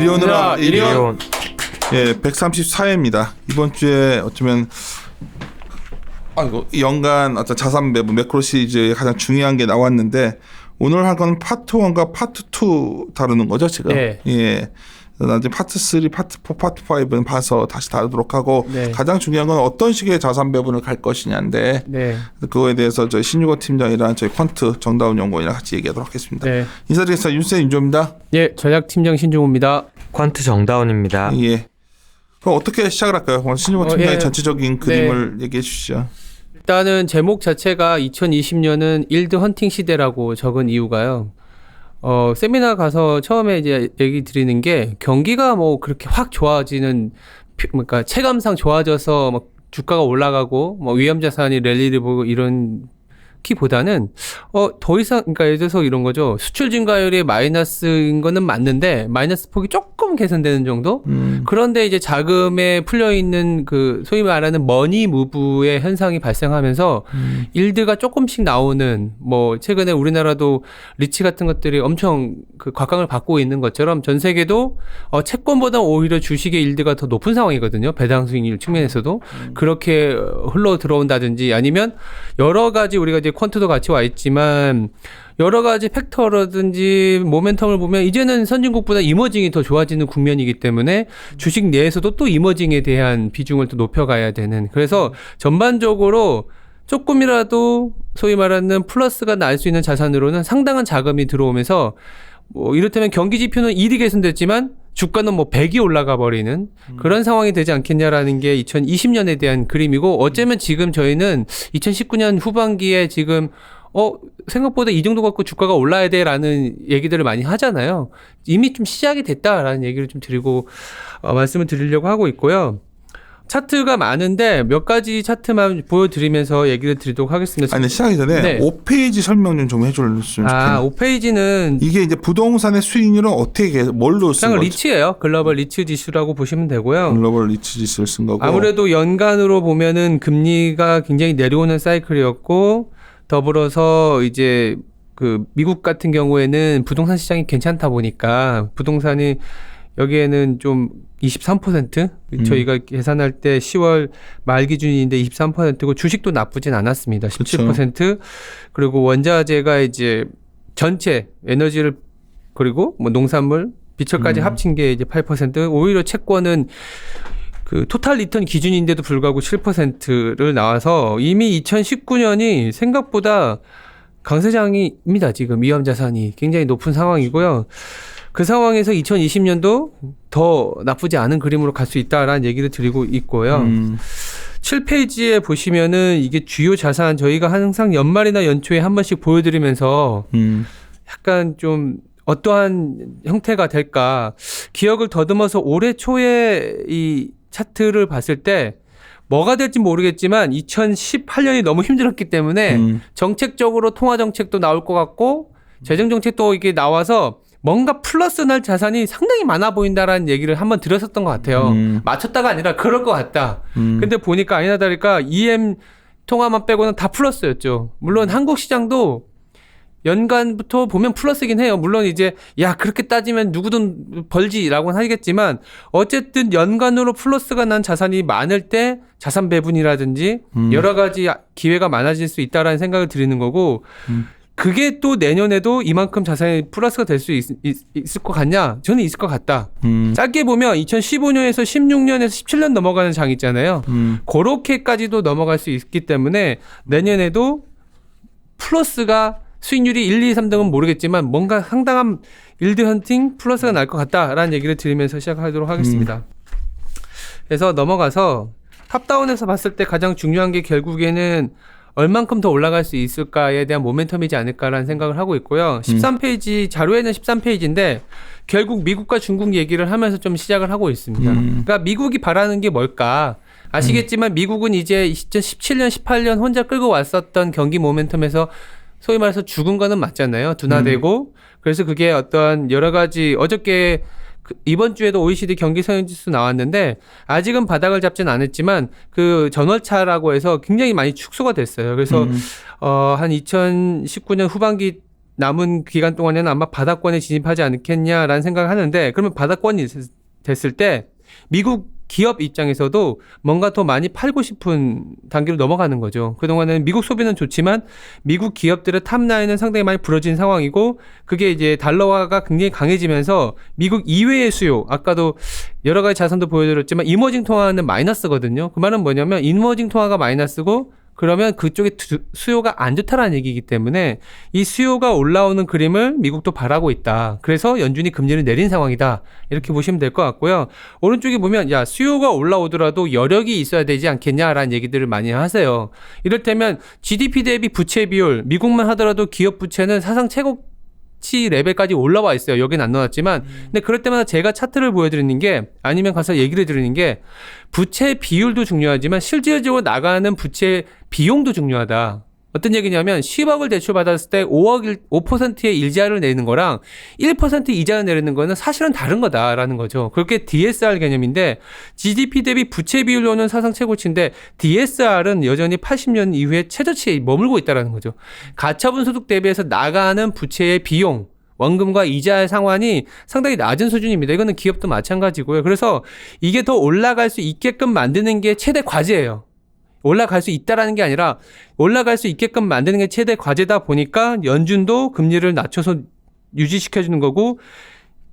이리오느라 이리온. 예, 134회입니다. 이번 주에 어쩌면 연간 어떤 자산 배분 매크로 시리즈에 가장 중요한 게 나왔는데 오늘 할 건 파트 1과 파트 2 다루는 거죠, 지금. 네. 예. 나중에 파트 3, 파트 4, 파트 5는 봐서 다시 다루도록 하고 네. 가장 중요한 건 어떤 식의 자산 배분을 갈 것이냐인데 네. 그거에 대해서 저희 신유거 팀장이랑 저희 퀀트 정다운 연구원이랑 같이 얘기하도록 하겠습니다. 네. 인사드리겠습니다. 윤쌤 윤조입니다. 예, 전략팀장 신종호입니다. 퀀트 정다운입니다. 예. 그럼 어떻게 시작을 할까요? 신유거 팀장의 예. 전체적인 그림을 얘기해 주시죠. 일단은 제목 자체가 2020년은 일드 헌팅 시대라고 적은 이유가요. 세미나 가서 처음에 이제 얘기 드리는 게 경기가 뭐 그렇게 확 좋아지는, 그러니까 체감상 좋아져서 막 주가가 올라가고 뭐 위험자산이 랠리를 보고 이런 키보다는 더 이상, 그러니까 예를 들어서 이런 거죠. 수출 증가율이 마이너스인 거는 맞는데 마이너스 폭이 조금 개선되는 정도. 그런데 이제 자금에 풀려 있는 그 소위 말하는 머니 무브의 현상이 발생하면서 일드가 조금씩 나오는, 뭐 최근에 우리나라도 리츠 같은 것들이 엄청 그 곽강을 받고 있는 것처럼 전 세계도 채권보다 오히려 주식의 일드가 더 높은 상황이거든요. 배당 수익률 측면에서도 그렇게 흘러 들어온다든지, 아니면 여러 가지 우리가 이제 퀀트도 같이 와 있지만 여러 가지 팩터라든지 모멘텀을 보면 이제는 선진국보다 이머징이 더 좋아지는 국면이기 때문에 주식 내에서도 또 이머징에 대한 비중을 또 높여가야 되는, 그래서 전반적으로 조금이라도 소위 말하는 플러스가 날 수 있는 자산으로는 상당한 자금이 들어오면서, 뭐 이를테면 경기 지표는 1이 개선됐지만 주가는 뭐 100이 올라가 버리는 그런 상황이 되지 않겠냐라는 게 2020년에 대한 그림이고, 어쩌면 지금 저희는 2019년 후반기에 지금 생각보다 이 정도 갖고 주가가 올라야 돼라는 얘기들을 많이 하잖아요. 이미 좀 시작이 됐다라는 얘기를 좀 드리고 말씀을 드리려고 하고 있고요. 차트가 많은데 몇 가지 차트만 보여드리면서 얘기를 드리도록 하겠습니다. 아니, 시작하기 전에 네. 5페이지 설명 좀 해주면 좋겠네요. 5페이지는 이게 이제 부동산의 수익률은 어떻게 뭘로 쓴 그냥 거죠? 리츠예요. 글로벌 리츠 지수라고 보시면 되고요. 글로벌 리츠 지수를 쓴 거고. 아무래도 연간으로 보면은 금리가 굉장히 내려오는 사이클이었고, 더불어서 이제 그 미국 같은 경우에는 부동산 시장이 괜찮다 보니까 부동산이 여기에는 좀 23%? 저희가 계산할 때 10월 말 기준인데 23%고 주식도 나쁘진 않았습니다. 17%. 그쵸. 그리고 원자재가 이제 전체 에너지를, 그리고 뭐 농산물, 비철까지 합친 게 이제 8%. 오히려 채권은 그 토탈 리턴 기준인데도 불구하고 7%를 나와서 이미 2019년이 생각보다 강세장입니다. 지금 위험 자산이 굉장히 높은 상황이고요. 그 상황에서 2020년도 더 나쁘지 않은 그림으로 갈 수 있다라는 얘기를 드리고 있고요. 7페이지에 보시면은 이게 주요 자산, 저희가 항상 연말이나 연초에 한 번씩 보여드리면서 약간 좀 어떠한 형태가 될까 기억을 더듬어서 올해 초에 이 차트를 봤을 때 뭐가 될지 모르겠지만 2018년이 너무 힘들었기 때문에 정책적으로 통화 정책도 나올 것 같고 재정 정책도 이게 나와서 뭔가 플러스 날 자산이 상당히 많아 보인다라는 얘기를 한번 드렸었던 것 같아요. 맞췄다가 아니라 그럴 것 같다. 근데 보니까 아니나 다를까 EM 통화만 빼고는 다 플러스였죠. 물론 한국 시장도 연간부터 보면 플러스이긴 해요. 물론 이제 그렇게 따지면 누구든 벌지라고는 하겠지만 어쨌든 연간으로 플러스가 난 자산이 많을 때 자산 배분이라든지 여러 가지 기회가 많아질 수 있다라는 생각을 드리는 거고, 그게 또 내년에도 이만큼 자산이 플러스가 될 수 있을 것 같냐? 저는 있을 것 같다. 짧게 보면 2015년에서 16년에서 17년 넘어가는 장 있잖아요. 그렇게까지도 넘어갈 수 있기 때문에 내년에도 플러스가 수익률이 1, 2, 3등은 모르겠지만 뭔가 상당한 일드 헌팅 플러스가 날 것 같다라는 얘기를 드리면서 시작하도록 하겠습니다. 그래서 넘어가서 탑다운에서 봤을 때 가장 중요한 게 결국에는 얼만큼 더 올라갈 수 있을까에 대한 모멘텀이지 않을까라는 생각을 하고 있고요. 13페이지, 자료에는 13페이지인데 결국 미국과 중국 얘기를 하면서 좀 시작을 하고 있습니다. 그러니까 미국이 바라는 게 뭘까? 아시겠지만 미국은 이제 2017년, 18년 혼자 끌고 왔었던 경기 모멘텀에서 소위 말해서 죽은 거는 맞잖아요. 둔화되고. 그래서 그게 어떤 여러 가지, 어저께 이번 주에도 OECD 경기 성장지수 나왔는데 아직은 바닥을 잡진 않았지만 그 전월차라고 해서 굉장히 많이 축소가 됐어요. 그래서 한 2019년 후반기 남은 기간 동안에는 아마 바닥권에 진입하지 않겠냐라는 생각을 하는데 그러면 바닥권이 됐을 때 미국 기업 입장에서도 뭔가 더 많이 팔고 싶은 단계로 넘어가는 거죠. 그동안은 미국 소비는 좋지만 미국 기업들의 탑라인은 상당히 많이 부러진 상황이고 그게 이제 달러화가 굉장히 강해지면서 미국 이외의 수요, 아까도 여러 가지 자산도 보여드렸지만 이머징 통화는 마이너스거든요. 그 말은 뭐냐면 이머징 통화가 마이너스고 그러면 그쪽에 수요가 안 좋다라는 얘기이기 때문에 이 수요가 올라오는 그림을 미국도 바라고 있다. 그래서 연준이 금리를 내린 상황이다. 이렇게 보시면 될 것 같고요. 오른쪽에 보면 야 수요가 올라오더라도 여력이 있어야 되지 않겠냐라는 얘기들을 많이 하세요. 이를테면 GDP 대비 부채 비율 미국만 하더라도 기업 부채는 사상 최고치 레벨까지 올라와 있어요. 여기는 안 넣어놨지만 근데 그럴 때마다 제가 차트를 보여드리는 게 아니면 가서 얘기를 드리는 게 부채 비율도 중요하지만 실질적으로 나가는 부채 비용도 중요하다. 어떤 얘기냐면 10억을 대출받았을 때 5%의 일자를 내는 거랑 1% 이자를 내는 거는 사실은 다른 거다라는 거죠. 그렇게 DSR 개념인데 GDP 대비 부채 비율로는 사상 최고치인데 DSR은 여전히 80년 이후에 최저치에 머물고 있다는 거죠. 가처분 소득 대비해서 나가는 부채의 비용 원금과 이자의 상환이 상당히 낮은 수준입니다. 이거는 기업도 마찬가지고요. 그래서 이게 더 올라갈 수 있게끔 만드는 게 최대 과제예요. 올라갈 수 있다라는 게 아니라 올라갈 수 있게끔 만드는 게 최대 과제다 보니까 연준도 금리를 낮춰서 유지시켜주는 거고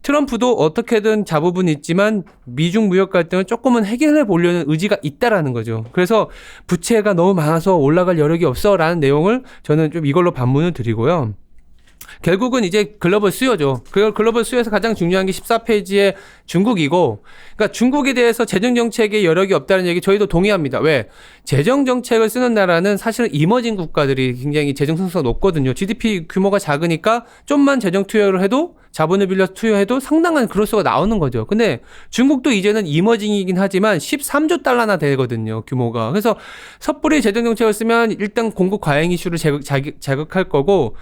트럼프도 어떻게든 자부분이 있지만 미중 무역 갈등을 조금은 해결해 보려는 의지가 있다라는 거죠. 그래서 부채가 너무 많아서 올라갈 여력이 없어라는 내용을 저는 좀 이걸로 반문을 드리고요. 결국은 이제 글로벌 수요죠. 그 글로벌 수요에서 가장 중요한 게 14페이지의 중국이고, 그러니까 중국에 대해서 재정정책에 여력이 없다는 얘기 저희도 동의합니다. 왜? 재정정책을 쓰는 나라는 사실은 이머징 국가들이 굉장히 재정 성수가 높거든요. GDP 규모가 작으니까 좀만 재정 투여를 해도 자본을 빌려서 투여해도 상당한 그로스가 나오는 거죠. 근데 중국도 이제는 이머징이긴 하지만 13조 달러나 되거든요. 규모가. 그래서 섣불리 재정정책을 쓰면 일단 공급 과잉 이슈를 자극할 거고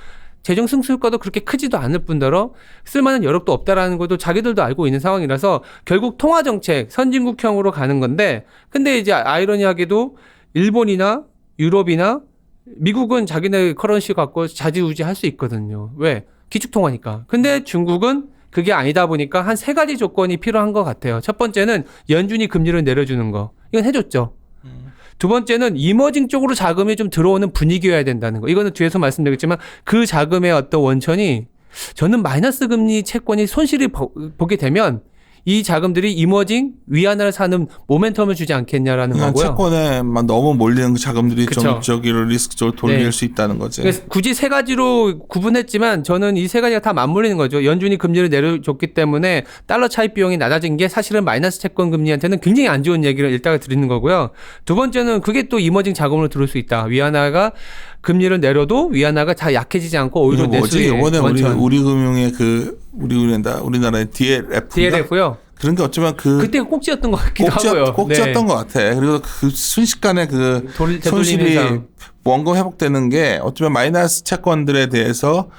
재정 승수 효과도 그렇게 크지도 않을 뿐더러 쓸만한 여력도 없다라는 것도 자기들도 알고 있는 상황이라서 결국 통화정책 선진국형으로 가는 건데 근데 이제 아이러니하게도 일본이나 유럽이나 미국은 자기네 커런시 갖고 자지우지할 수 있거든요. 왜? 기축통화니까. 근데 중국은 그게 아니다 보니까 한 세 가지 조건이 필요한 것 같아요. 첫 번째는 연준이 금리를 내려주는 거. 이건 해줬죠. 두 번째는 이머징 쪽으로 자금이 좀 들어오는 분위기여야 된다는 거. 이거는 뒤에서 말씀드리겠지만 그 자금의 어떤 원천이 저는 마이너스 금리 채권이 손실을 보게 되면 이 자금들이 이머징 위안화를 사는 모멘텀을 주지 않겠냐라는 거고요. 채권에만 너무 몰리는 그 자금들이 그쵸. 좀 저기를 리스크적으로 돌릴 네. 수 있다는 거지. 그래서 굳이 세 가지로 구분했지만 저는 이 세 가지가 다 맞물리는 거죠. 연준이 금리를 내려줬기 때문에 달러 차입 비용이 낮아진 게 사실은 마이너스 채권 금리한테는 굉장히 안 좋은 얘기를 일단 드리는 거고요. 두 번째는 그게 또 이머징 자금으로 들어올 수 있다. 위안화가 금리를 내려도 위안화가 다 약해지지 않고 오히려 내수의 이번에 원천. 우리 금융의 우리나라의 DLF요. 그런 게 어쩌면 그때가 꼭지였던 것 같기도 하고요. 꼭지였던 것 같아. 그리고 그 순식간에 그 손실이 원금 회복되는 게 어쩌면 마이너스 채권들에 대해서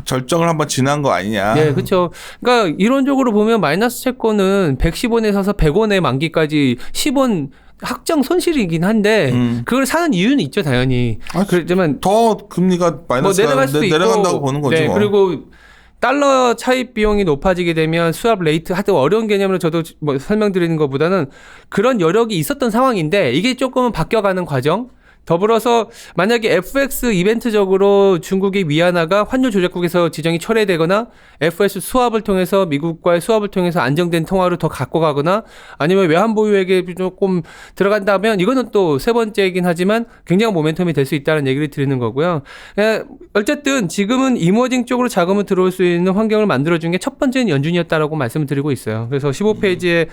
절정을 한번 지난 거 아니냐. 네, 그렇죠. 그러니까 이론적으로 보면 마이너스 채권은 110원에 사서 100원의 만기까지 10원 확정 손실이긴 한데 그걸 사는 이유는 있죠, 당연히. 그렇지만 더 금리가 마이너스가 내려간다고 보는 거죠. 네, 그리고 달러 차입 비용이 높아지게 되면 수합 레이트 하여튼 어려운 개념으로 저도 뭐 설명드리는 것보다는 그런 여력이 있었던 상황인데 이게 조금은 바뀌어가는 과정. 더불어서 만약에 FX 이벤트적으로 중국의 위안화가 환율 조작국에서 지정이 철회되거나 FX 수합을 통해서 미국과의 수합을 통해서 안정된 통화로 더 갖고 가거나 아니면 외환 보유액에 조금 들어간다면 이거는 또 세 번째이긴 하지만 굉장한 모멘텀이 될 수 있다는 얘기를 드리는 거고요. 어쨌든 지금은 이머징 쪽으로 자금을 들어올 수 있는 환경을 만들어준 게 첫 번째는 연준이었다라고 말씀을 드리고 있어요. 그래서 15페이지에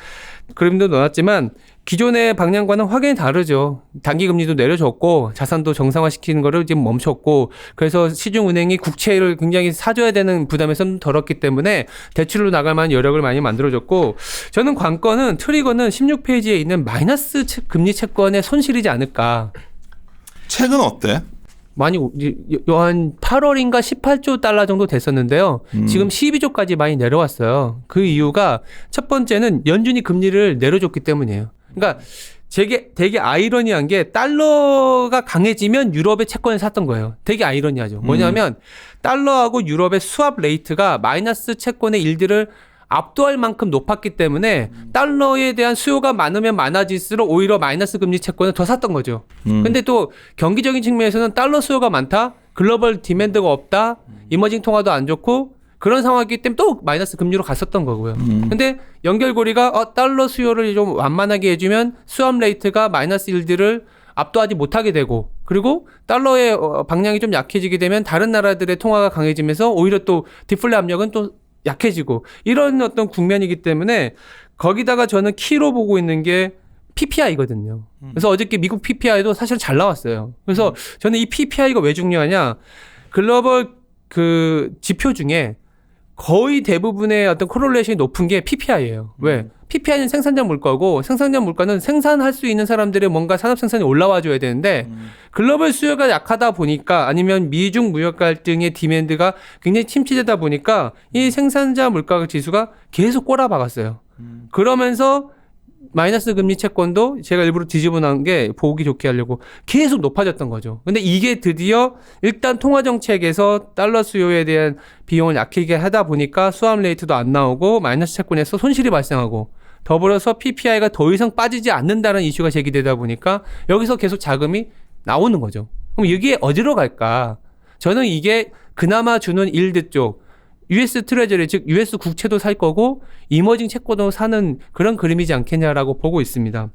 그림도 넣었지만 기존의 방향과는 확연히 다르죠. 단기 금리도 내려줬고 자산도 정상화시키는 거를 지금 멈췄고 그래서 시중은행이 국채를 굉장히 사줘야 되는 부담이 좀 덜었기 때문에 대출로 나갈 만한 여력을 많이 만들어줬고 저는 관건은 트리거는 16페이지에 있는 마이너스 금리 채권의 손실이지 않을까. 책은 어때? 많이 한 8월인가 18조 달러 정도 됐었는데요. 지금 12조까지 많이 내려왔어요. 그 이유가 첫 번째는 연준이 금리를 내려줬기 때문이에요. 그러니까 되게 아이러니한 게 달러가 강해지면 유럽의 채권을 샀던 거예요. 되게 아이러니하죠. 뭐냐면 달러하고 유럽의 수합 레이트가 마이너스 채권의 일들을 압도할 만큼 높았기 때문에 달러에 대한 수요가 많으면 많아질수록 오히려 마이너스 금리 채권을 더 샀던 거죠. 근데 또 경기적인 측면에서는 달러 수요가 많다, 글로벌 디맨드가 없다, 이머징 통화도 안 좋고 그런 상황이기 때문에 또 마이너스 금리로 갔었던 거고요. 근데 연결고리가 달러 수요를 좀 완만하게 해주면 수합 레이트가 마이너스 일들을 압도하지 못하게 되고, 그리고 달러의 방향이 좀 약해지게 되면 다른 나라들의 통화가 강해지면서 오히려 또 디플레 압력은 또 약해지고, 이런 어떤 국면이기 때문에 거기다가 저는 키로 보고 있는 게 PPI거든요. 그래서 어저께 미국 PPI도 사실 잘 나왔어요. 그래서 저는 이 PPI가 왜 중요하냐, 글로벌 그 지표 중에 거의 대부분의 어떤 코롤레이션이 높은 게 PPI예요. 왜? PPI는 생산자 물가고, 생산자 물가는 생산할 수 있는 사람들의 뭔가 산업 생산이 올라와 줘야 되는데 글로벌 수요가 약하다 보니까, 아니면 미중 무역 갈등의 디맨드가 굉장히 침체되다 보니까 이 생산자 물가 지수가 계속 꼬라박았어요. 그러면서 마이너스 금리 채권도 제가 일부러 뒤집어 놓은 게 보기 좋게 하려고 계속 높아졌던 거죠. 근데 이게 드디어 일단 통화 정책에서 달러 수요에 대한 비용을 약하게 하다 보니까 수합 레이트도 안 나오고 마이너스 채권에서 손실이 발생하고, 더불어서 PPI가 더 이상 빠지지 않는다는 이슈가 제기되다 보니까 여기서 계속 자금이 나오는 거죠. 그럼 여기에 어디로 갈까? 저는 이게 그나마 주는 일드 쪽, US 트레저리, 즉 US 국채도 살 거고 이머징 채권도 사는 그런 그림이지 않겠냐라고 보고 있습니다.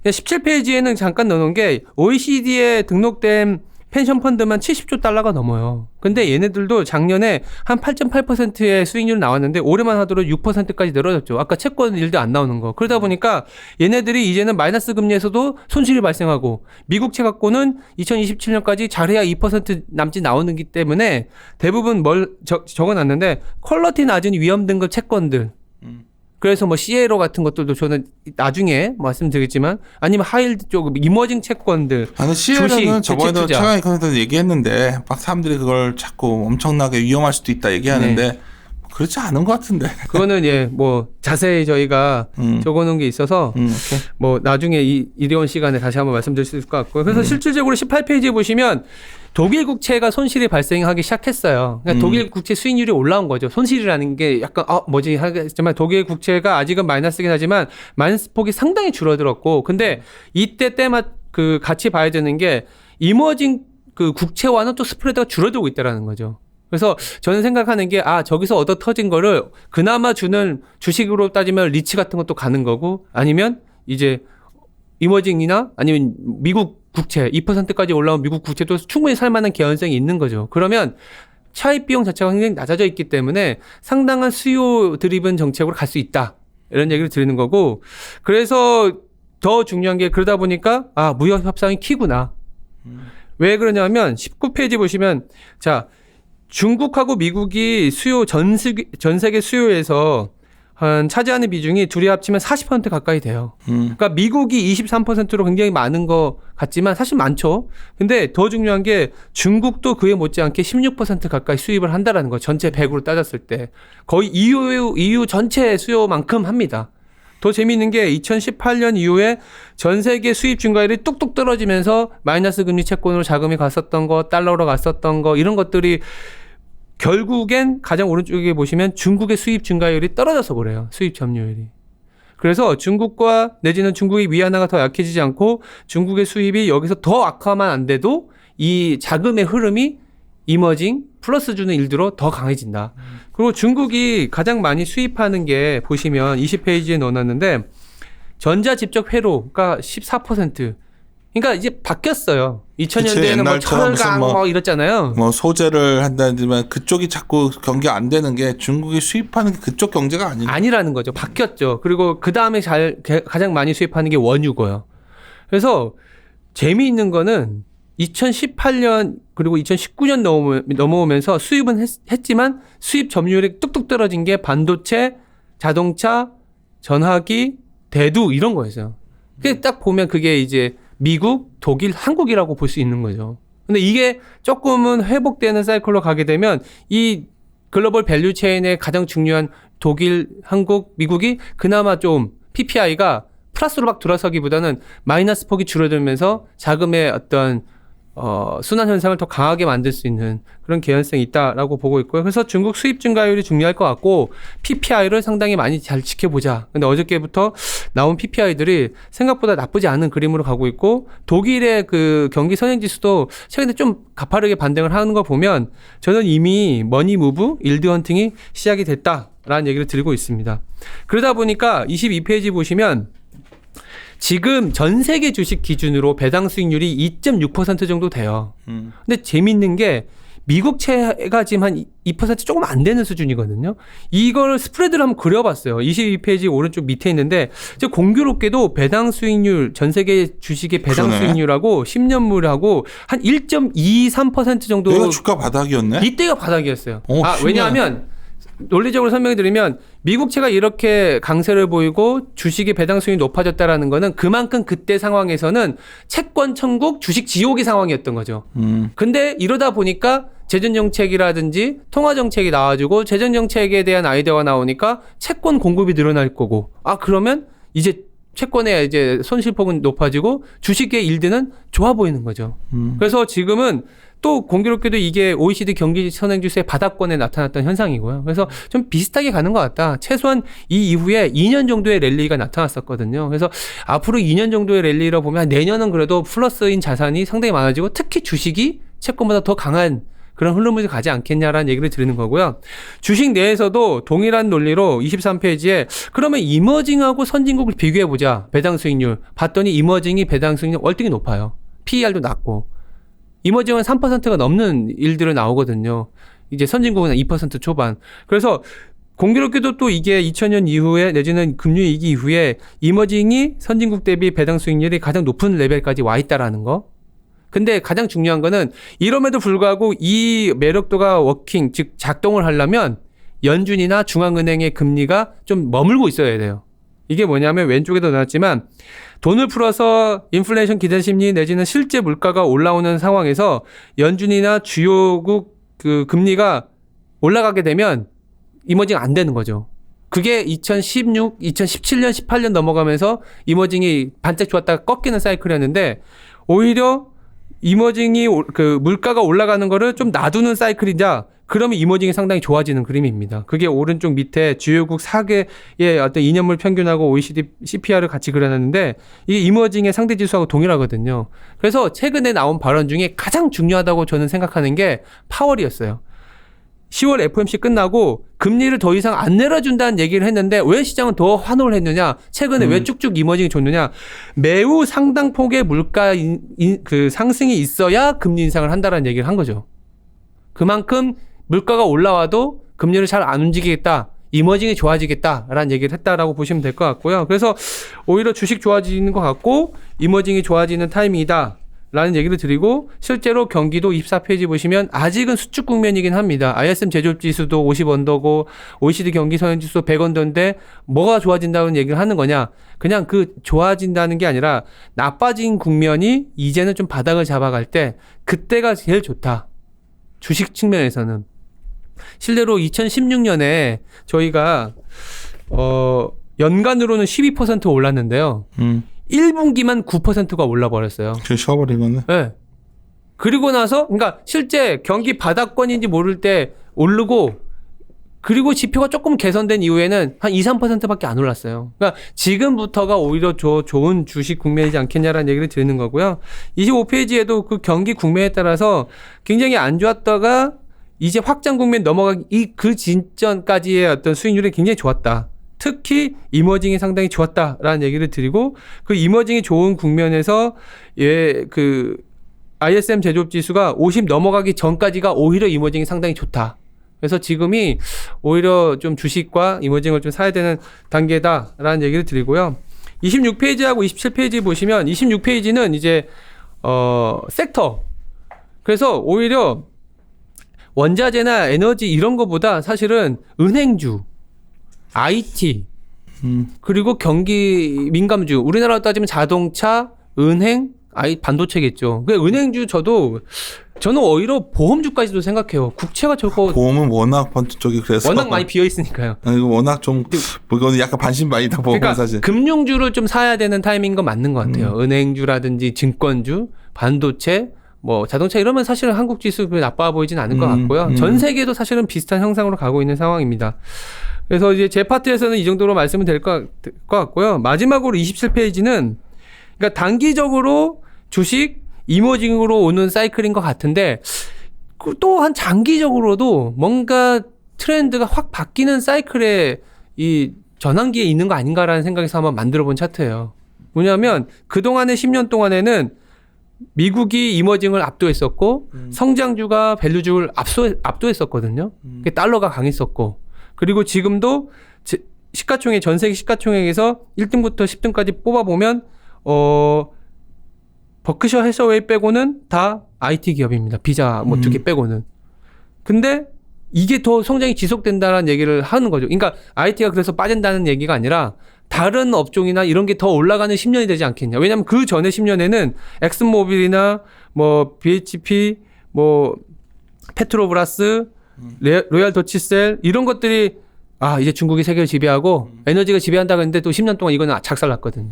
17페이지에는 잠깐 넣어놓은 게 OECD에 등록된 펜션 펀드만 70조 달러가 넘어요. 근데 얘네들도 작년에 한 8.8%의 수익률 나왔는데 올해만 하도록 6%까지 늘어졌죠. 아까 채권 일도 안 나오는 거. 그러다 보니까 얘네들이 이제는 마이너스 금리에서도 손실이 발생하고, 미국채 갖고는 2027년까지 잘해야 2% 남짓 나오기 때문에 대부분 적어놨는데 퀄러티 낮은 위험 등급 채권들, 그래서 뭐 CLO 같은 것들도 저는 나중에 말씀드리겠지만, 아니면 하이힐드 쪽 이머징 채권들, 아니, CLO는 저번에도 최강 이코노미에서 얘기했는데 막 사람들이 그걸 자꾸 엄청나게 위험할 수도 있다 얘기하는데 네. 그렇지 않은 것 같은데. 그거는 뭐 자세히 저희가 적어놓은 게 있어서 뭐 나중에 일회원 시간에 다시 한번 말씀드릴 수 있을 것 같고요. 그래서 실질적으로 18페이지에 보시면 독일 국채가 손실이 발생하기 시작했어요. 그러니까 독일 국채 수익률이 올라온 거죠. 손실이라는 게 약간 뭐지 하겠지만, 독일 국채가 아직은 마이너스긴 하지만 마이너스 폭이 상당히 줄어들었고, 근데 이때 그 같이 봐야 되는 게 이머징 그 국채와는 또 스프레드가 줄어들고 있다라는 거죠. 그래서 저는 생각하는 게, 저기서 얻어 터진 거를 그나마 주는 주식으로 따지면 리츠 같은 것도 가는 거고, 아니면 이제 이머징이나 아니면 미국 국채 2%까지 올라온 미국 국채도 충분히 살만한 개연성이 있는 거죠. 그러면 차입 비용 자체가 굉장히 낮아져 있기 때문에 상당한 수요 드리븐 정책으로 갈 수 있다, 이런 얘기를 드리는 거고, 그래서 더 중요한 게, 그러다 보니까 무역 협상이 키구나. 왜 그러냐면 19페이지 보시면, 자, 중국하고 미국이 전 세계 수요에서 차지하는 비중이 둘이 합치면 40% 가까이 돼요. 그러니까 미국이 23%로 굉장히 많은 것 같지만 사실 많죠. 근데 더 중요한 게 중국도 그에 못지않게 16% 가까이 수입을 한다라는 거. 전체 100으로 따졌을 때 거의 EU 전체 수요만큼 합니다. 더 재미있는 게 2018년 이후에 전 세계 수입 증가율이 뚝뚝 떨어지면서 마이너스 금리 채권으로 자금이 갔었던 거, 달러로 갔었던 거, 이런 것들이 결국엔 가장 오른쪽에 보시면 중국의 수입 증가율이 떨어져서 그래요. 수입 점유율이. 그래서 중국과 내지는 중국의 위안화가 더 약해지지 않고 중국의 수입이 여기서 더 악화만 안 돼도 이 자금의 흐름이 이머징 플러스 주는 일들로 더 강해진다. 그리고 중국이 가장 많이 수입하는 게 보시면 20페이지에 넣어놨는데, 전자집적 회로가 14%. 그러니까 이제 바뀌었어요. 2000년대에는 뭐 철강 뭐 이랬잖아요. 뭐 소재를 한다지만 그쪽이 자꾸 경기 안 되는 게 중국이 수입하는 게 그쪽 경제가 아니라는 거죠. 바뀌었죠. 그리고 그 다음에 가장 많이 수입하는 게 원유고요. 그래서 재미있는 거는 2018년 그리고 2019년 넘어오면서 수입은 했지만 수입 점유율이 뚝뚝 떨어진 게 반도체, 자동차, 전화기, 대두 이런 거였어요. 그게 딱 보면 그게 이제 미국, 독일, 한국이라고 볼 수 있는 거죠. 근데 이게 조금은 회복되는 사이클로 가게 되면 이 글로벌 밸류 체인의 가장 중요한 독일, 한국, 미국이 그나마 좀 PPI가 플러스로 막 돌아서기보다는 마이너스 폭이 줄어들면서 자금의 어떤 순환 현상을 더 강하게 만들 수 있는 그런 개연성이 있다라고 보고 있고요. 그래서 중국 수입 증가율이 중요할 것 같고 PPI를 상당히 많이 잘 지켜보자. 근데 어저께부터 나온 PPI들이 생각보다 나쁘지 않은 그림으로 가고 있고 독일의 그 경기 선행 지수도 최근에 좀 가파르게 반등을 하는 거 보면 저는 이미 머니 무브, 일드 헌팅이 시작이 됐다라는 얘기를 드리고 있습니다. 그러다 보니까 22페이지 보시면 지금 전 세계 주식 기준으로 배당 수익률이 2.6% 정도 돼요. 근데 재밌는 게 미국채가 지금 한 2% 조금 안 되는 수준이거든요. 이걸 스프레드를 한번 그려봤어요. 22페이지 오른쪽 밑에 있는데 공교롭게도 배당 수익률, 전 세계 주식의 배당 그러네. 수익률하고 10년물하고 한 1.23% 정도. 내가 주가 바닥이었네. 이때가 바닥이었어요. 신기하네. 왜냐하면 논리적으로 설명해 드리면 미국채가 이렇게 강세를 보이고 주식의 배당 수익이 높아졌다라는 거는 그만큼 그때 상황에서는 채권 천국 주식 지옥의 상황이었던 거죠. 근데 이러다 보니까 재정 정책이라든지 통화 정책이 나와주고 재정 정책에 대한 아이디어가 나오니까 채권 공급이 늘어날 거고 그러면 이제 채권의 이제 손실폭은 높아지고 주식의 일드는 좋아 보이는 거죠. 그래서 지금은 또 공교롭게도 이게 OECD 경기 선행지수의 바닥권에 나타났던 현상이고요. 그래서 좀 비슷하게 가는 것 같다. 최소한 이 이후에 2년 정도의 랠리가 나타났었거든요. 그래서 앞으로 2년 정도의 랠리로 보면 내년은 그래도 플러스인 자산이 상당히 많아지고 특히 주식이 채권보다 더 강한 그런 흐름을 가지 않겠냐라는 얘기를 드리는 거고요. 주식 내에서도 동일한 논리로 23페이지에 그러면 이머징하고 선진국을 비교해보자. 배당 수익률. 봤더니 이머징이 배당 수익률 월등히 높아요. PER도 낮고. 이머징은 3%가 넘는 일들을 나오거든요. 이제 선진국은 2% 초반. 그래서 공교롭게도 또 이게 2000년 이후에 내지는 금융위기 이후에 이머징이 선진국 대비 배당 수익률이 가장 높은 레벨까지 와 있다라는 거. 근데 가장 중요한 거는 이럼에도 불구하고 이 매력도가 워킹, 즉 작동을 하려면 연준이나 중앙은행의 금리가 좀 머물고 있어야 돼요. 이게 뭐냐면 왼쪽에도 나왔지만 돈을 풀어서 인플레이션 기대 심리 내지는 실제 물가가 올라오는 상황에서 연준이나 주요국 그 금리가 올라가게 되면 이머징 안 되는 거죠. 그게 2016, 2017년, 18년 넘어가면서 이머징이 반짝 좋았다가 꺾이는 사이클이었는데 오히려 이머징이 그 물가가 올라가는 거를 좀 놔두는 사이클이자 그러면 이머징이 상당히 좋아지는 그림입니다. 그게 오른쪽 밑에 주요국 4개의 어떤 2년물 평균하고 OECD CPR을 같이 그려놨는데 이게 이머징의 상대 지수하고 동일하거든요. 그래서 최근에 나온 발언 중에 가장 중요하다고 저는 생각하는 게 파월이었어요. 10월 FOMC 끝나고 금리를 더 이상 안 내려준다는 얘기를 했는데 왜 시장은 더 환호를 했느냐? 최근에 왜 쭉쭉 이머징이 좋느냐? 매우 상당 폭의 물가 그 상승이 있어야 금리 인상을 한다라는 얘기를 한 거죠. 그만큼 물가가 올라와도 금리를 잘 안 움직이겠다. 이머징이 좋아지겠다라는 얘기를 했다라고 보시면 될 것 같고요. 그래서 오히려 주식 좋아지는 것 같고 이머징이 좋아지는 타이밍이다. 라는 얘기를 드리고 실제로 경기도 24페이지 보시면 아직은 수축 국면이긴 합니다. ISM 제조업지수도 50언더고 OECD 경기 선행지수 100언더인데 뭐가 좋아진다는 얘기를 하는 거냐. 그냥 그 좋아진다는 게 아니라 나빠진 국면이 이제는 좀 바닥을 잡아갈 때 그때가 제일 좋다. 주식 측면에서는. 실제로 2016년에 저희가 연간으로는 12% 올랐는데요. 1분기만 9%가 올라버렸어요. 그 쉬어버린 거네. 네. 그리고 나서, 그러니까 실제 경기 바닥권인지 모를 때 오르고, 그리고 지표가 조금 개선된 이후에는 한 2, 3%밖에 안 올랐어요. 그러니까 지금부터가 오히려 좋은 주식 국면이지 않겠냐라는 얘기를 드리는 거고요. 25페이지에도 그 경기 국면에 따라서 굉장히 안 좋았다가 이제 확장 국면 넘어가기 그 진전까지의 어떤 수익률이 굉장히 좋았다. 특히 이머징이 상당히 좋았다라는 얘기를 드리고 그 이머징이 좋은 국면에서 그 ISM 제조업 지수가 50 넘어가기 전까지가 오히려 이머징이 상당히 좋다. 그래서 지금이 오히려 좀 주식과 이머징을 좀 사야 되는 단계다라는 얘기를 드리고요. 26페이지하고 27페이지 보시면 26페이지는 이제 섹터. 그래서 오히려 원자재나 에너지 이런 거보다 사실은 은행주 IT 그리고 경기 민감주 우리나라로 따지면 자동차, 은행, 반도체겠죠. 그 은행주 저는 오히려 보험주까지도 생각해요. 국채가 저거 보험은 워낙 번트 쪽이 그래서 워낙 많이 비어 있으니까요. 이거 워낙 좀 이거는 약간 반신반의다 보험은 그러니까 사실. 금융주를 좀 사야 되는 타이밍인 건 맞는 것 같아요. 은행주라든지 증권주, 반도체, 뭐 자동차 이러면 사실은 한국 지수 나빠 보이진 않을 것 같고요. 전 세계도 사실은 비슷한 형상으로 가고 있는 상황입니다. 그래서 이제 제 파트에서는 이 정도로 말씀은 될 것 같고요. 마지막으로 27페이지는 그러니까 단기적으로 주식 이머징으로 오는 사이클인 것 같은데 또한 장기적으로도 뭔가 트렌드가 확 바뀌는 사이클의 이 전환기에 있는 거 아닌가라는 생각에서 한번 만들어 본 차트예요. 뭐냐면 그동안의 10년 동안에는 미국이 이머징을 압도했었고 성장주가 밸류주를 압도했었거든요. 달러가 강했었고 그리고 지금도 시가총액 전 세계 시가총액에서 1등부터 10등까지 뽑아보면 버크셔 해서웨이 빼고는 다 IT 기업입니다. 비자 뭐 2개 빼고는. 근데 이게 더 성장이 지속된다는 얘기를 하는 거죠. 그러니까 IT가 그래서 빠진다는 얘기가 아니라 다른 업종이나 이런 게 더 올라가는 10년이 되지 않겠냐. 왜냐하면 그 전에 10년에는 엑슨모빌이나 뭐 BHP, 뭐 페트로브라스, 로얄 도치셀 이런 것들이 이제 중국이 세계를 지배하고 에너지가 지배한다고 했는데 또 10년 동안 이거는 작살났거든요.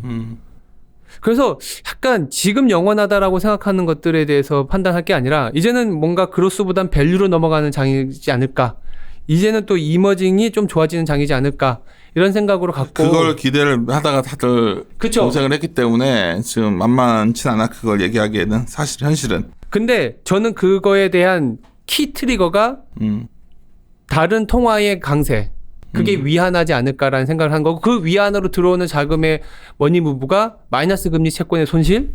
그래서 약간 지금 영원하다라고 생각하는 것들에 대해서 판단할 게 아니라 이제는 뭔가 그로스보단 밸류로 넘어가는 장이지 않을까. 이제는 또 이머징이 좀 좋아지는 장이지 않을까. 이런 생각으로 갖고 그걸 기대를 하다가 다들 그쵸? 고생을 했기 때문에 지금 만만치 않아 그걸 얘기하기에는 사실 현실은. 근데 저는 그거에 대한 키 트리거가 다른 통화의 강세 그게 위안하지 않을까라는 생각을 한 거고 그 위안으로 들어오는 자금의 머니 무브가 마이너스 금리 채권의 손실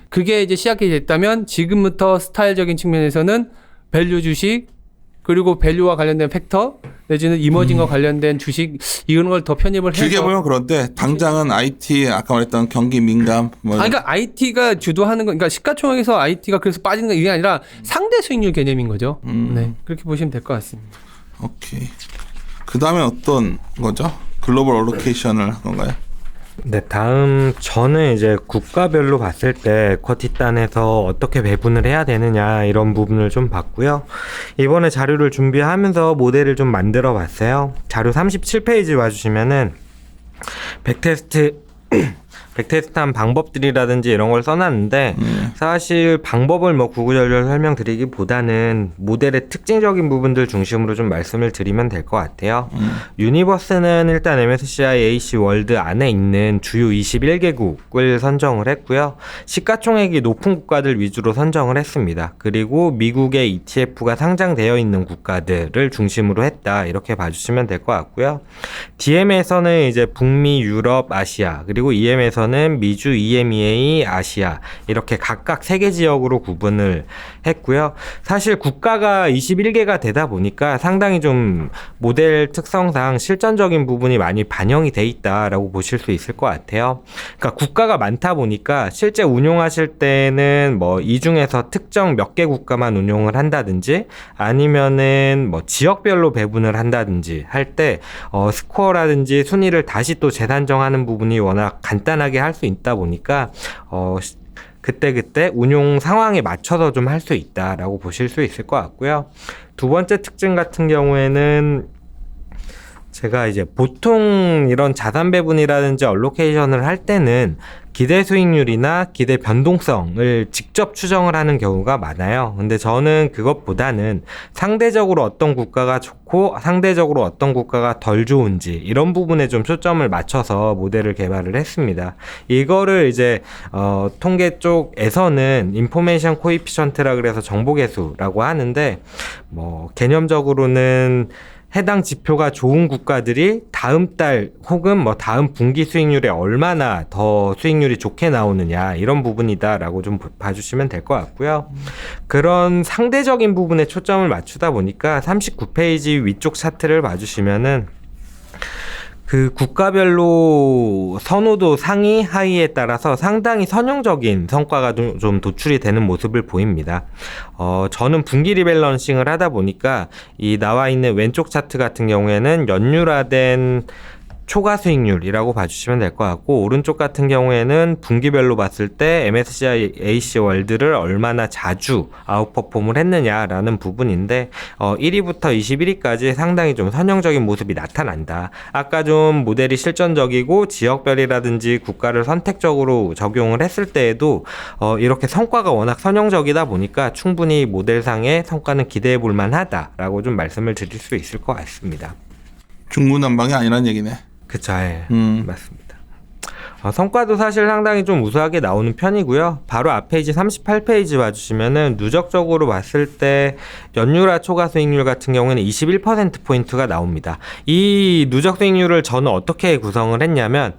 그게 이제 시작이 됐다면 지금부터 스타일적인 측면에서는 밸류 주식 그리고 밸류와 관련된 팩터 내지는 이머징과 관련된 주식 이런 걸 더 편입을 해서 길게 보면 그런데 당장은 IT 아까 말했던 경기 민감 그러니까 IT가 주도하는 거 그러니까 시가총액에서 IT가 그래서 빠지는 건 이게 아니라 상대 수익률 개념인 거죠. 네. 그렇게 보시면 될 것 같습니다. 오케이. 그 다음에 어떤 거죠? 글로벌 어로케이션을 한 건가요? 네, 다음 저는 이제 국가별로 봤을 때 쿼티단에서 어떻게 배분을 해야 되느냐 이런 부분을 좀 봤고요. 이번에 자료를 준비하면서 모델을 좀 만들어 봤어요. 자료 37페이지 와주시면은 백테스트한 방법들이라든지 이런 걸 써놨는데 사실 방법을 뭐 구구절절 설명드리기보다는 모델의 특징적인 부분들 중심으로 좀 말씀을 드리면 될 것 같아요. 유니버스는 일단 MSCI AC 월드 안에 있는 주요 21개국을 선정을 했고요. 시가총액이 높은 국가들 위주로 선정을 했습니다. 그리고 미국의 ETF가 상장되어 있는 국가들을 중심으로 했다. 이렇게 봐주시면 될 것 같고요. DM에서는 이제 북미, 유럽, 아시아 그리고 EM에서는 미주, EMEA, 아시아 이렇게 각각 3개 지역으로 구분을 했고요. 사실 국가가 21개가 되다 보니까 상당히 좀 모델 특성상 실전적인 부분이 많이 반영이 돼 있다라고 보실 수 있을 것 같아요. 그러니까 국가가 많다 보니까 실제 운용하실 때는 뭐 이 중에서 특정 몇 개 국가만 운용을 한다든지 아니면은 뭐 지역별로 배분을 한다든지 할 때 스코어라든지 순위를 다시 또 재산정하는 부분이 워낙 간단하게 할 수 있다 보니까 그때 운용 상황에 맞춰서 좀 할 수 있다라고 보실 수 있을 것 같고요. 두 번째 특징 같은 경우에는 제가 이제 보통 이런 자산 배분이라든지 얼로케이션을 할 때는 기대 수익률이나 기대 변동성을 직접 추정을 하는 경우가 많아요. 근데 저는 그것보다는 상대적으로 어떤 국가가 좋고 상대적으로 어떤 국가가 덜 좋은지 이런 부분에 좀 초점을 맞춰서 모델을 개발을 했습니다. 이거를 이제 통계 쪽에서는 인포메이션 코이피션트라 그래서 정보계수라고 하는데 뭐 개념적으로는 해당 지표가 좋은 국가들이 다음 달 혹은 뭐 다음 분기 수익률에 얼마나 더 수익률이 좋게 나오느냐 이런 부분이다라고 좀 봐주시면 될 것 같고요. 그런 상대적인 부분에 초점을 맞추다 보니까 39페이지 위쪽 차트를 봐주시면은 그 국가별로 선호도 상위 하위에 따라서 상당히 선형적인 성과가 좀 도출이 되는 모습을 보입니다. 저는 분기 리밸런싱을 하다 보니까 이 나와 있는 왼쪽 차트 같은 경우에는 연율화된 초과 수익률이라고 봐주시면 될 것 같고, 오른쪽 같은 경우에는 분기별로 봤을 때 MSCI AC 월드를 얼마나 자주 아웃퍼폼을 했느냐라는 부분인데 1위부터 21위까지 상당히 좀 선형적인 모습이 나타난다. 아까 좀 모델이 실전적이고 지역별이라든지 국가를 선택적으로 적용을 했을 때에도 이렇게 성과가 워낙 선형적이다 보니까 충분히 모델상의 성과는 기대해 볼 만하다라고 좀 말씀을 드릴 수 있을 것 같습니다. 중구난방이 아니란 얘기네. 그쵸, 예. 맞습니다. 성과도 사실 상당히 좀 우수하게 나오는 편이고요. 바로 앞 페이지 38페이지 봐주시면은 누적적으로 봤을 때 연율화 초과 수익률 같은 경우에는 21%포인트가 나옵니다. 이 누적 수익률을 저는 어떻게 구성을 했냐면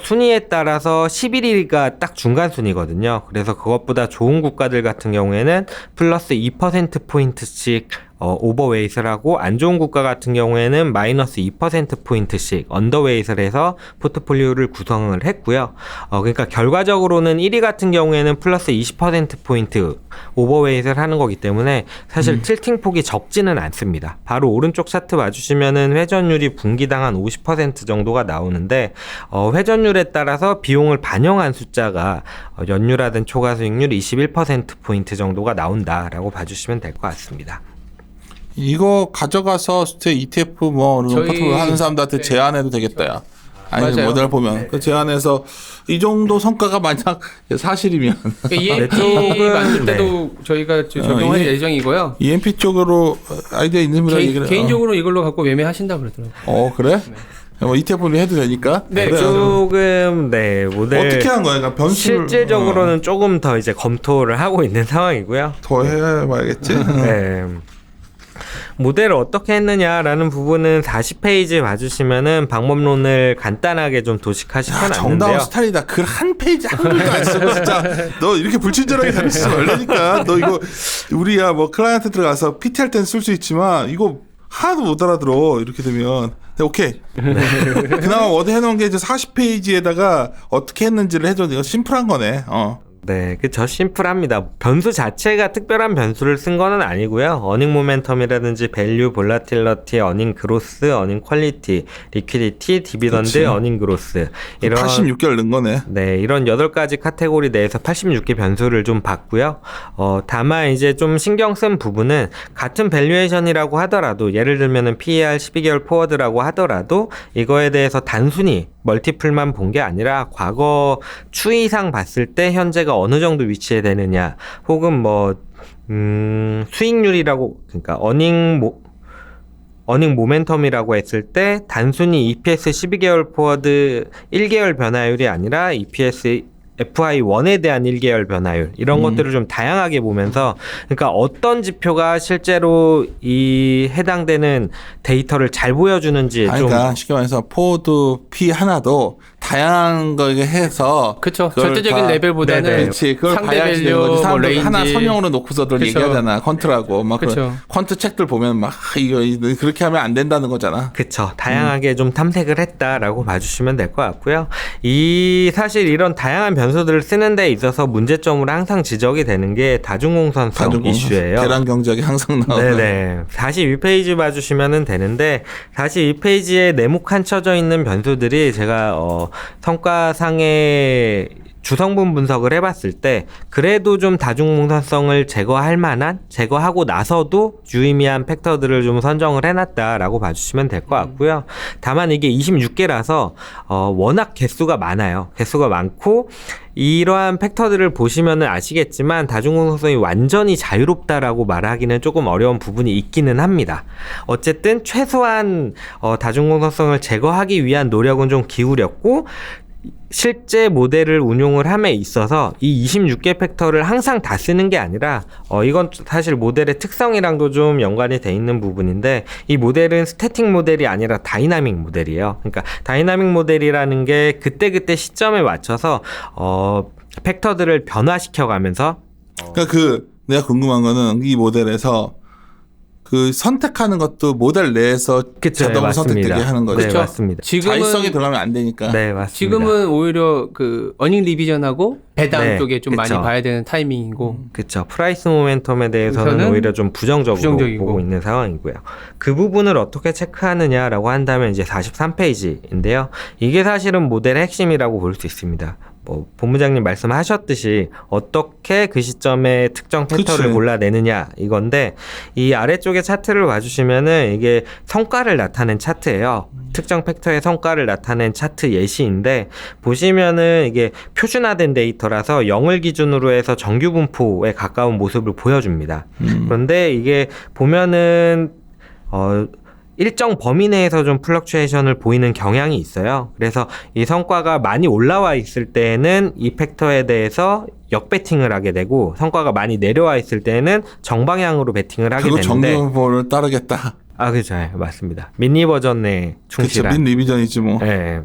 순위에 따라서 11위가 딱 중간 순위거든요. 그래서 그것보다 좋은 국가들 같은 경우에는 플러스 2%포인트씩 오버웨이트를 하고, 안 좋은 국가 같은 경우에는 마이너스 2%포인트씩 언더웨이트를 해서 포트폴리오를 구성을 했고요. 그러니까 결과적으로는 1위 같은 경우에는 플러스 20%포인트 오버웨이트를 하는 거기 때문에 사실 틸팅 폭이 적지는 않습니다. 바로 오른쪽 차트 봐주시면은 회전율이 분기당 한 50% 정도가 나오는데, 회전율에 따라서 비용을 반영한 숫자가 연율화된 초과 수익률 21%포인트 정도가 나온다라고 봐주시면 될 것 같습니다. 이거 가져가서 ETF 뭐 포트폴리오 하는 사람들한테 제안해도 되겠다. 야. 아니 맞아요. 모델 보면 그 제안해서 이 정도 성과가 만약 사실이면 EMP 만들 때도 저희가 적용할 예정이고요. EMP 쪽으로 아이디어 있는 분들 얘기를 개인적으로 이걸로 갖고 매매하신다 그러더라고요. 그래? 뭐 ETF를 해도 되니까. 네, 그래. 조금 모델 어떻게 한 거야? 그러니까 변수를 실질적으로는 조금 더 이제 검토를 하고 있는 상황이고요. 더 해봐야겠지. 네. 모델을 어떻게 했느냐라는 부분은 40페이지 봐주시면은 방법론을 간단하게 좀 도식화시켜 정다운 놨는데요. 스타일이다. 글 한 페이지 한 글도 안 쓰고 진짜 너 이렇게 불친절하게 다니지 말라니까. 너 이거 우리야 뭐 클라이언트 들어가서 PT 할 땐 쓸 수 있지만 이거 하나도 못 알아들어. 이렇게 되면. 네, 오케이. 그나마 워드 해놓은 게 이제 40페이지에다가 어떻게 했는지를 해줘. 이거 심플한 거네. 네, 저 심플합니다. 변수 자체가 특별한 변수를 쓴 거는 아니고요. 어닝 모멘텀이라든지 밸류, 볼라틸러티, 어닝 그로스, 어닝 퀄리티, 리퀴디티, 디비던드, 그치. 어닝 그로스 이런 86개를 넣은 거네. 네, 이런 8가지 카테고리 내에서 86개 변수를 좀 봤고요. 다만 이제 좀 신경 쓴 부분은 같은 밸류에이션이라고 하더라도, 예를 들면은 PER 12개월 포워드라고 하더라도 이거에 대해서 단순히 멀티플만 본 게 아니라 과거 추이상 봤을 때 현재가 어느 정도 위치에 되느냐, 혹은 수익률이라고, 그러니까 어닝 모멘텀이라고 했을 때 단순히 EPS 12개월 포워드 1개월 변화율이 아니라 EPS FI1에 대한 1개월 변화율, 이런 것들을 좀 다양하게 보면서, 그러니까 어떤 지표가 실제로 이 해당되는 데이터를 잘 보여주는지 그러니까 쉽게 말해서 포워드 P 하나도 다양한 거에 해서 그렇죠. 절대적인 레벨보다는 그렇지. 그걸 상대 봐야지 되는 밸류, 거지. 사람들 레인지. 하나 선형으로 놓고서들 그쵸. 얘기하잖아. 퀀트라고 막 그쵸. 퀀트 책들 보면 막 이거 그렇게 하면 안 된다는 거잖아. 그쵸. 다양하게 좀 탐색을 했다라고 봐주시면 될 것 같고요. 사실 이런 다양한 변수들을 쓰는 데 있어서 문제점으로 항상 지적이 되는 게 다중공선성 이슈예요. 계란 경제학이 항상 나오는. 네네. 42페이지 봐주시면 되는데, 42페이지에 네모칸 쳐져 있는 변수들이 제가 성과상의 주성분 분석을 해봤을 때 그래도 좀 다중공선성을 제거할 만한, 제거하고 나서도 유의미한 팩터들을 좀 선정을 해놨다라고 봐주시면 될 것 같고요. 다만 이게 26개라서 워낙 개수가 많아요. 개수가 많고 이러한 팩터들을 보시면은 아시겠지만 다중공선성이 완전히 자유롭다라고 말하기는 조금 어려운 부분이 있기는 합니다. 어쨌든 최소한 다중공선성을 제거하기 위한 노력은 좀 기울였고, 실제 모델을 운용을 함에 있어서 이 26개 팩터를 항상 다 쓰는 게 아니라 이건 사실 모델의 특성이랑도 좀 연관이 돼 있는 부분인데, 이 모델은 스태틱 모델이 아니라 다이나믹 모델이에요. 그러니까 다이나믹 모델이라는 게 그때그때 시점에 맞춰서 팩터들을 변화시켜 가면서 그러니까 내가 궁금한 거는 이 모델에서 그 선택하는 것도 모델 내에서 그쵸, 자동으로 네, 맞습니다. 선택되게 하는 거죠. 네, 그쵸. 맞습니다. 자의성이 들어가면 안 되니까. 네, 맞습니다. 지금은 오히려 그 어닝 리비전하고 배당 네, 쪽에 좀 많이 그쵸. 봐야 되는 타이밍이고. 그렇죠. 프라이스 모멘텀에 대해서는 우선은 오히려 좀 부정적으로 부정적이고. 보고 있는 상황이고요. 그 부분을 어떻게 체크하느냐라고 한다면 이제 43페이지인데요. 이게 사실은 모델의 핵심이라고 볼 수 있습니다. 뭐 본부장님 말씀하셨듯이 어떻게 그 시점에 특정 팩터를 그치. 골라내느냐 이건데 이 아래쪽에 차트를 봐주시면은 이게 성과를 나타낸 차트예요. 특정 팩터의 성과를 나타낸 차트 예시인데 보시면은 이게 표준화된 데이터라서 0을 기준으로 해서 정규 분포에 가까운 모습을 보여줍니다. 그런데 이게 보면은 일정 범위 내에서 좀 플럭추에이션을 보이는 경향이 있어요. 그래서 이 성과가 많이 올라와 있을 때는 이 팩터에 대해서 역배팅을 하게 되고 성과가 많이 내려와 있을 때는 정방향으로 배팅을 하게 그거 되는데 정규보를 따르겠다. 아 그렇죠. 네, 맞습니다. 미니 버전에 그쵸. 충실한 민 리비전이지 뭐. 네.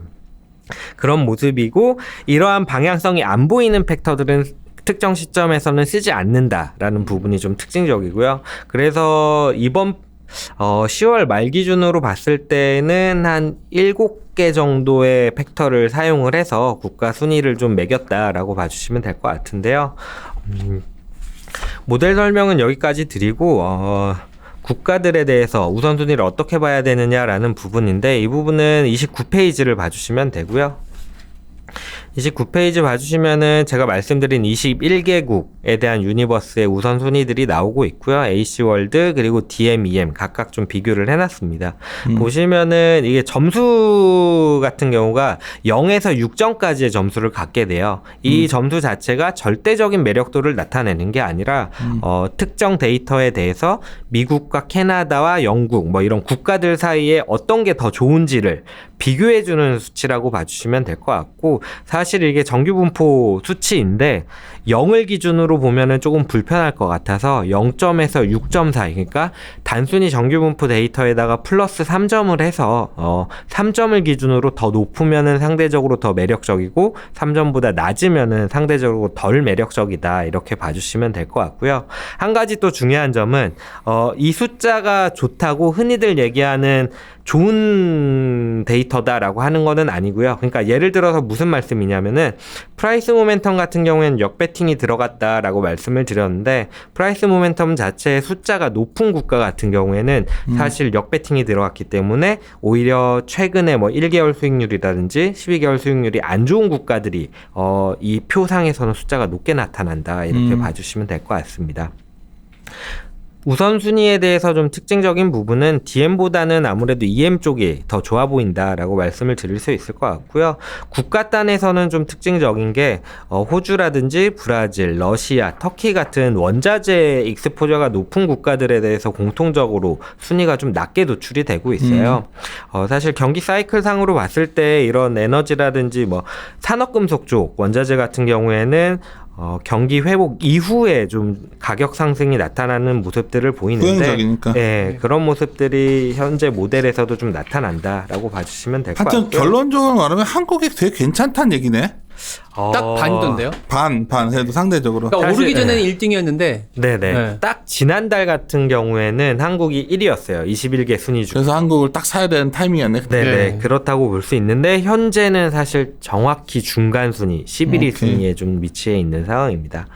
그런 모습이고 이러한 방향성이 안 보이는 팩터들은 특정 시점에서는 쓰지 않는다라는 부분이 좀 특징적이고요. 그래서 이번 10월 말 기준으로 봤을 때는 한 7개 정도의 팩터를 사용을 해서 국가 순위를 좀 매겼다라고 봐주시면 될 것 같은데요. 모델 설명은 여기까지 드리고 국가들에 대해서 우선순위를 어떻게 봐야 되느냐라는 부분인데 이 부분은 29페이지를 봐주시면 되고요. 29페이지 봐주시면은 제가 말씀드린 21개국에 대한 유니버스의 우선순위들이 나오고 있고요. AC월드 그리고 DMEM 각각 좀 비교를 해놨습니다. 보시면은 이게 점수 같은 경우가 0에서 6점까지의 점수를 갖게 돼요. 이 점수 자체가 절대적인 매력도를 나타내는 게 아니라 특정 데이터에 대해서 미국과 캐나다와 영국 뭐 이런 국가들 사이에 어떤 게 더 좋은지를 비교해주는 수치라고 봐주시면 될 것 같고 사실 이게 정규분포 수치인데 0을 기준으로 보면은 조금 불편할 것 같아서 0점에서 6점 사이 그러니까 단순히 정규분포 데이터에다가 플러스 3점을 해서 3점을 기준으로 더 높으면은 상대적으로 더 매력적이고 3점보다 낮으면은 상대적으로 덜 매력적이다 이렇게 봐주시면 될 것 같고요. 한 가지 또 중요한 점은 이 숫자가 좋다고 흔히들 얘기하는 좋은 데이터다라고 하는 거는 아니고요. 그러니까 예를 들어서 무슨 말씀이냐면은 프라이스 모멘텀 같은 경우에는 역배팅이 들어갔다라고 말씀을 드렸는데 프라이스 모멘텀 자체의 숫자가 높은 국가 같은 경우에는 사실 역배팅이 들어갔기 때문에 오히려 최근에 뭐 1개월 수익률이라든지 12개월 수익률이 안 좋은 국가들이 이 표상에서는 숫자가 높게 나타난다 이렇게 봐주시면 될 것 같습니다. 우선순위에 대해서 좀 특징적인 부분은 DM보다는 아무래도 EM 쪽이 더 좋아 보인다라고 말씀을 드릴 수 있을 것 같고요. 국가 단에서는 좀 특징적인 게 호주라든지 브라질, 러시아, 터키 같은 원자재 익스포저가 높은 국가들에 대해서 공통적으로 순위가 좀 낮게 노출이 되고 있어요. 사실 경기 사이클 상으로 봤을 때 이런 에너지라든지 뭐 산업금속 쪽 원자재 같은 경우에는 경기 회복 이후에 좀 가격 상승이 나타나는 모습들을 보이는데 부양적이니까. 네, 그런 모습들이 현재 모델에서도 좀 나타난다라고 봐주시면 될 것 하여튼 같고요. 결론적으로 말하면 한국이 되게 괜찮다는 얘기네. 딱 반이던데요? 반 그래도 상대적으로. 그러니까 사실, 오르기 전에는 1등이었는데 네네. 네. 딱 지난달 같은 경우에는 한국이 1위였어요. 21개 순위 중. 그래서 한국을 딱 사야 되는 타이밍이었네. 그때. 네네. 네. 그렇다고 볼 수 있는데 현재는 사실 정확히 중간 순위 11위 오케이. 순위에 좀 위치해 있는 상황입니다.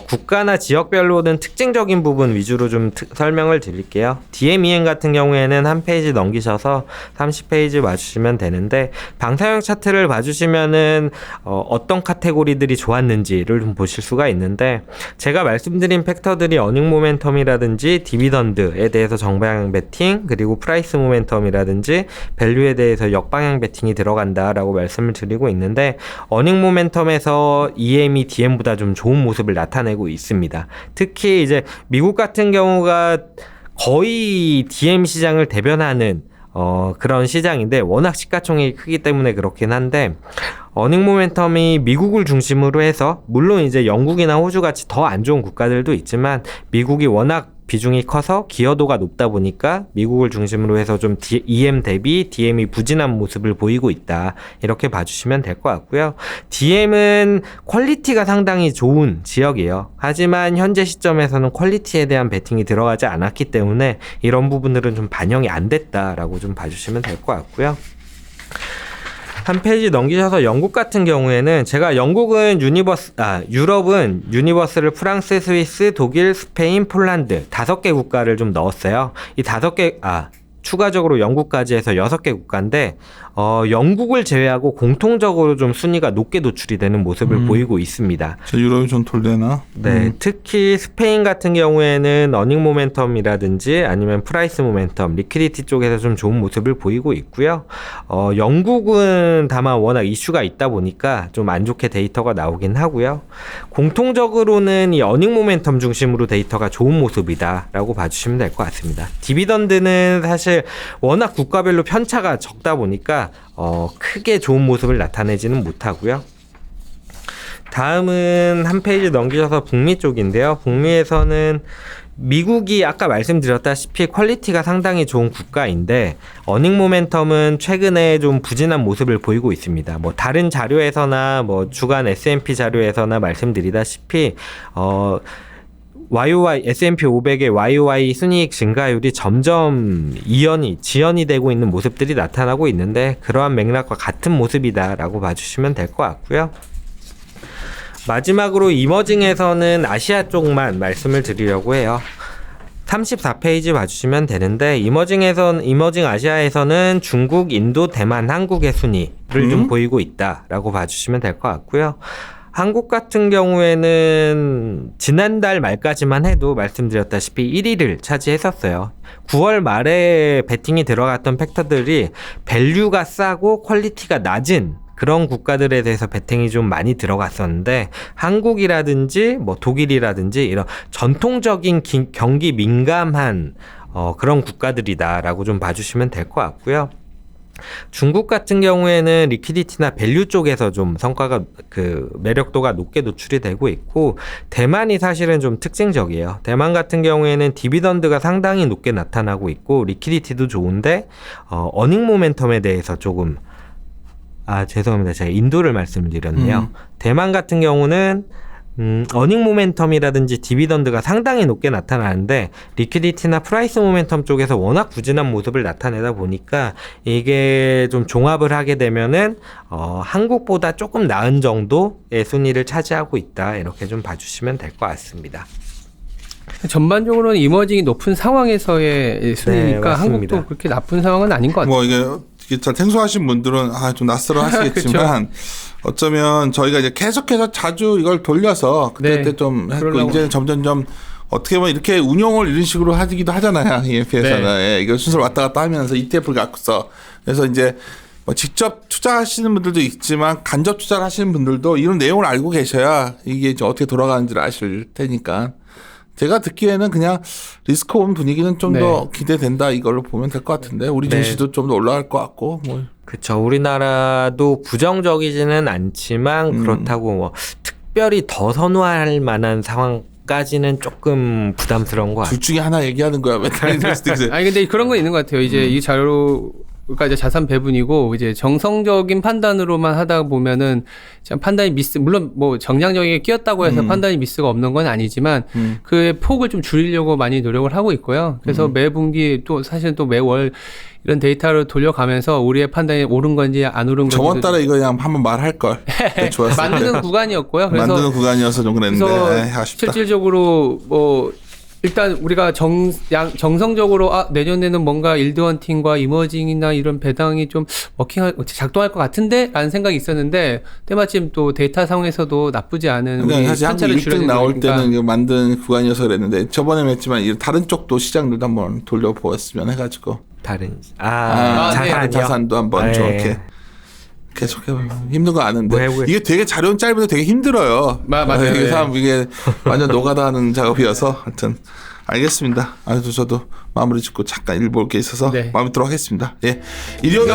국가나 지역별로는 특징적인 부분 위주로 좀 설명을 드릴게요. DMEM 같은 경우에는 한 페이지 넘기셔서 30페이지 봐주시면 되는데 방사형 차트를 봐주시면은 어떤 카테고리들이 좋았는지를 좀 보실 수가 있는데 제가 말씀드린 팩터들이 어닝 모멘텀이라든지 디비던드에 대해서 정방향 베팅 그리고 프라이스 모멘텀이라든지 밸류에 대해서 역방향 베팅이 들어간다라고 말씀을 드리고 있는데 어닝 모멘텀에서 EM이 DM보다 좀 좋은 모습을 나타내고 있습니다. 특히 이제 미국 같은 경우가 거의 DM 시장을 대변하는 그런 시장인데 워낙 시가총액이 크기 때문에 그렇긴 한데 어닝 모멘텀이 미국을 중심으로 해서 물론 이제 영국이나 호주 같이 더 안 좋은 국가들도 있지만 미국이 워낙 비중이 커서 기여도가 높다 보니까 미국을 중심으로 해서 좀 EM 대비 DM이 부진한 모습을 보이고 있다. 이렇게 봐주시면 될 것 같고요. DM은 퀄리티가 상당히 좋은 지역이에요. 하지만 현재 시점에서는 퀄리티에 대한 베팅이 들어가지 않았기 때문에 이런 부분들은 좀 반영이 안 됐다라고 좀 봐주시면 될 것 같고요. 한 페이지 넘기셔서 영국 같은 경우에는 제가 유럽은 유니버스를 프랑스, 스위스, 독일, 스페인, 폴란드 5개 국가를 좀 넣었어요. 이 5개, 추가적으로 영국까지 해서 6개 국가인데 영국을 제외하고 공통적으로 좀 순위가 높게 노출이 되는 모습을 보이고 있습니다. 저 유럽이 좀 돌려나? 네, 특히 스페인 같은 경우에는 어닝 모멘텀이라든지 아니면 프라이스 모멘텀, 리퀴디티 쪽에서 좀 좋은 모습을 보이고 있고요. 영국은 다만 워낙 이슈가 있다 보니까 좀 안 좋게 데이터가 나오긴 하고요. 공통적으로는 이 어닝 모멘텀 중심으로 데이터가 좋은 모습이다라고 봐주시면 될 것 같습니다. 디비던드는 사실 워낙 국가별로 편차가 적다 보니까 크게 좋은 모습을 나타내지는 못하고요. 다음은 한 페이지 넘기셔서 북미 쪽인데요. 북미에서는 미국이 아까 말씀드렸다시피 퀄리티가 상당히 좋은 국가인데 어닝 모멘텀은 최근에 좀 부진한 모습을 보이고 있습니다. 뭐 다른 자료에서나 뭐 주간 S&P 자료에서나 말씀드리다시피 YOY, S&P 500의 YOY 순이익 증가율이 점점 지연이 되고 있는 모습들이 나타나고 있는데 그러한 맥락과 같은 모습이다라고 봐주시면 될 것 같고요. 마지막으로 이머징에서는 아시아 쪽만 말씀을 드리려고 해요. 34페이지 봐주시면 되는데 이머징 아시아에서는 중국, 인도, 대만, 한국의 순위를 좀 보이고 있다라고 봐주시면 될 것 같고요. 한국 같은 경우에는 지난달 말까지만 해도 말씀드렸다시피 1위를 차지했었어요. 9월 말에 베팅이 들어갔던 팩터들이 밸류가 싸고 퀄리티가 낮은 그런 국가들에 대해서 베팅이 좀 많이 들어갔었는데 한국이라든지 뭐 독일이라든지 이런 전통적인 경기 민감한 그런 국가들이다라고 좀 봐주시면 될 것 같고요. 중국 같은 경우에는 리퀴디티나 밸류 쪽에서 좀 성과가 매력도가 높게 노출이 되고 있고 대만이 사실은 좀 특징적이에요. 대만 같은 경우에는 디비던드가 상당히 높게 나타나고 있고 리퀴디티도 좋은데 어닝 모멘텀에 대해서 조금 죄송합니다. 제가 인도를 말씀을 드렸네요. 대만 같은 경우는 어닝 모멘텀이라든지 디비던드가 상당히 높게 나타나는데 리퀴디티나 프라이스 모멘텀 쪽에서 워낙 부진한 모습을 나타내다 보니까 이게 좀 종합을 하게 되면은 한국보다 조금 나은 정도의 순위를 차지하고 있다. 이렇게 좀 봐주시면 될 것 같습니다. 전반적으로는 이머징이 높은 상황에서의 순위니까 한국도 그렇게 나쁜 상황은 아닌 것 같아요. 뭐 이게 잘 생소하신 분들은 좀 낯설어 하시겠지만 어쩌면 저희가 이제 계속해서 자주 이걸 돌려서 그때 좀 했고 이제는 점점점 어떻게 보면 이렇게 운용을 이런 식으로 하기도 하잖아요. EMP에서는 네. 이걸 순서를 왔다 갔다 하면서 ETF를 갖고서 그래서 이제 뭐 직접 투자하시는 분들도 있지만 간접 투자를 하시는 분들도 이런 내용을 알고 계셔야 이게 이제 어떻게 돌아가는지를 아실 테니까. 제가 듣기에는 그냥 리스크 온 분위기는 좀 더 기대된다 이걸로 보면 될 것 같은데 우리 증시도 좀 더 올라갈 것 같고 뭐. 그렇죠. 우리나라도 부정적이지는 않지만 그렇다고 뭐 특별히 더 선호할 만한 상황까지는 조금 부담스러운 것 같아요. 둘 중에 하나 얘기하는 거야. 맨날 아니 근데 그런 거 있는 것 같아요. 이제 이 자료가 이제 자산 배분이고 이제 정성적인 판단으로만 하다 보면은 판단이 물론 뭐 정량적이게 끼었다고 해서 판단이 미스가 없는 건 아니지만 그의 폭을 좀 줄이려고 많이 노력을 하고 있고요. 그래서 매 분기 또 사실 또 매월 이런 데이터를 돌려가면서 우리의 판단이 옳은 건지 안 옳은 건지 저번 달에 이거 그냥 한번 말할 걸. 좋았을 만드는 구간이었고요. 그래서 만드는 구간이어서 좀 그랬는데 아쉽다. 실질적으로 뭐 일단 우리가 정성적으로 내년에는 뭔가 일드헌팅과 이머징이나 이런 배당이 좀 작동할 것 같은데 라는 생각이 있었는데 때마침 또 데이터 상황에서도 나쁘지 않은 우리 사실 한국 1등 나올 때는 이거 만든 구간이어서 그랬는데 저번에 맺지만 다른 쪽도 시장들도 한번 돌려보았으면 해가지고 다른 자산도 한번 저렇게 계속 힘든 거 아는데 이게 되게 자료는 짧은데 되게 힘들어요. 맞아요. 이게 완전 노가다 하는 작업이어서 하여튼 알겠습니다. 저도 마무리 짓고 잠깐 일 볼 게 있어서 마무리 들어가겠습니다. 예, 일요일